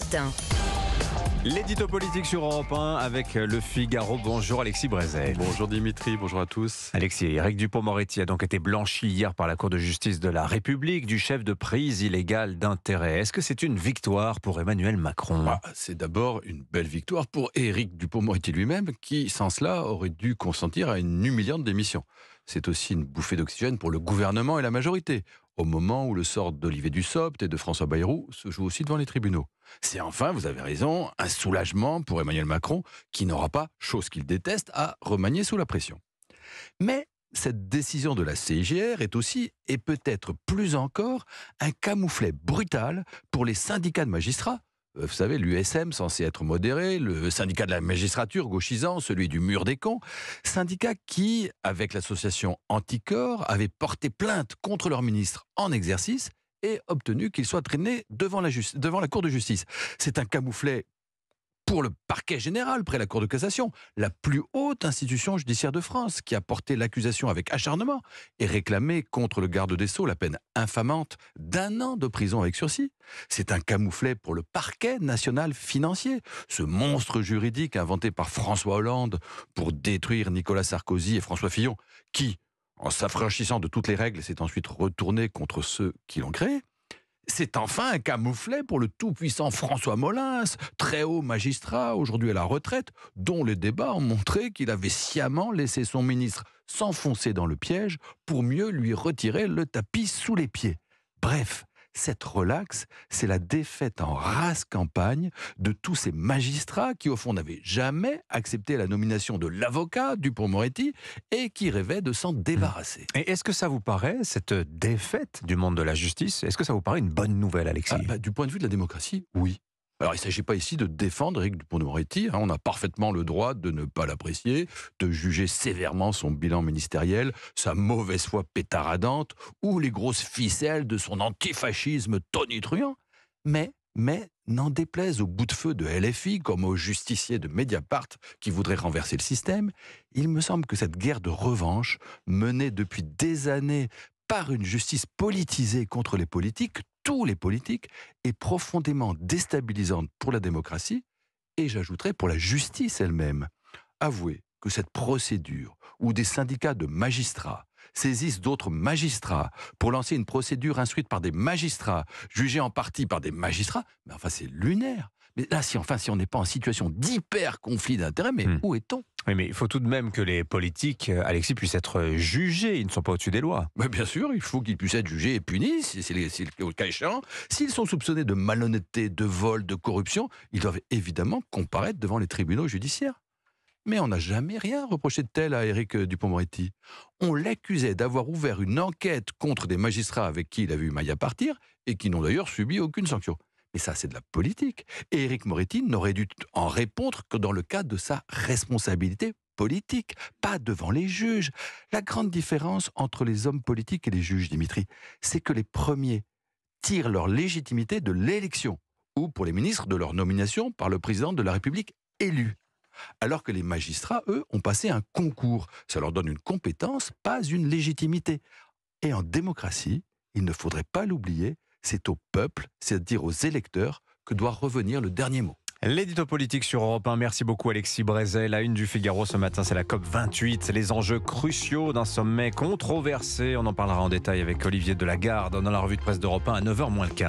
Martin. L'édito politique sur Europe 1 avec Le Figaro. Bonjour Alexis Brézel. Bonjour Dimitri, bonjour à tous. Alexis, Éric Dupond-Moretti a donc été blanchi hier par la Cour de justice de la République du chef de prise illégale d'intérêt. Est-ce que c'est une victoire pour Emmanuel Macron ? C'est d'abord une belle victoire pour Éric Dupond-Moretti lui-même qui, sans cela, aurait dû consentir à une humiliante démission. C'est aussi une bouffée d'oxygène pour le gouvernement et la majorité, au moment où le sort d'Olivier Dussopt et de François Bayrou se joue aussi devant les tribunaux. C'est enfin, vous avez raison, un soulagement pour Emmanuel Macron qui n'aura pas, chose qu'il déteste, à remanier sous la pression. Mais cette décision de la CIGR est aussi, et peut-être plus encore, un camouflet brutal pour les syndicats de magistrats. Vous savez, l'USM censé être modéré, le syndicat de la magistrature gauchisant, celui du mur des cons, syndicat qui, avec l'association Anticor, avait porté plainte contre leur ministre en exercice et obtenu qu'il soit traîné devant la Cour de justice. C'est un camouflet pour le parquet général près la Cour de cassation, la plus haute institution judiciaire de France, qui a porté l'accusation avec acharnement et réclamé contre le garde des Sceaux la peine infamante d'1 an de prison avec sursis. C'est un camouflet pour le parquet national financier, ce monstre juridique inventé par François Hollande pour détruire Nicolas Sarkozy et François Fillon, qui, en s'affranchissant de toutes les règles, s'est ensuite retourné contre ceux qui l'ont créé. C'est enfin un camouflet pour le tout-puissant François Molins, très haut magistrat, aujourd'hui à la retraite, dont les débats ont montré qu'il avait sciemment laissé son ministre s'enfoncer dans le piège pour mieux lui retirer le tapis sous les pieds. Bref, cette relaxe, c'est la défaite en rase campagne de tous ces magistrats qui, au fond, n'avaient jamais accepté la nomination de l'avocat Dupond-Moretti et qui rêvaient de s'en débarrasser. Et est-ce que ça vous paraît, cette défaite du monde de la justice, est-ce que ça vous paraît une bonne nouvelle, Alexis ? Du point de vue de la démocratie, oui. Alors, il ne s'agit pas ici de défendre Éric Dupond-Moretti. On a parfaitement le droit de ne pas l'apprécier, de juger sévèrement son bilan ministériel, sa mauvaise foi pétaradante ou les grosses ficelles de son antifascisme tonitruant. Mais, n'en déplaise au bout de feu de LFI comme aux justiciers de Mediapart qui voudraient renverser le système, il me semble que cette guerre de revanche, menée depuis des années par une justice politisée contre les politiques, tous les politiques, est profondément déstabilisante pour la démocratie et j'ajouterais pour la justice elle-même. Avouez que cette procédure où des syndicats de magistrats saisissent d'autres magistrats pour lancer une procédure instruite par des magistrats, jugée en partie par des magistrats, mais enfin c'est lunaire. Mais là, si on n'est pas en situation d'hyper conflit d'intérêts, mais où est-on ? Oui, mais il faut tout de même que les politiques, Alexis, puissent être jugés. Ils ne sont pas au-dessus des lois. Mais bien sûr, il faut qu'ils puissent être jugés et punis, si c'est le cas échéant. S'ils sont soupçonnés de malhonnêteté, de vol, de corruption, ils doivent évidemment comparaître devant les tribunaux judiciaires. Mais on n'a jamais rien reproché de tel à Éric Dupond-Moretti. On l'accusait d'avoir ouvert une enquête contre des magistrats avec qui il a vu Maïa partir et qui n'ont d'ailleurs subi aucune sanction. Mais ça, c'est de la politique. Et Éric Moretti n'aurait dû en répondre que dans le cadre de sa responsabilité politique, pas devant les juges. La grande différence entre les hommes politiques et les juges, Dimitri, c'est que les premiers tirent leur légitimité de l'élection, ou pour les ministres, de leur nomination par le président de la République élu. Alors que les magistrats, eux, ont passé un concours. Ça leur donne une compétence, pas une légitimité. Et en démocratie, il ne faudrait pas l'oublier, c'est au peuple, c'est-à-dire aux électeurs, que doit revenir le dernier mot. L'édito politique sur Europe 1. Merci beaucoup Alexis Brézel. La une du Figaro ce matin, c'est la COP28. Les enjeux cruciaux d'un sommet controversé. On en parlera en détail avec Olivier Delagarde dans la revue de presse d'Europe 1 à 9h moins le quart.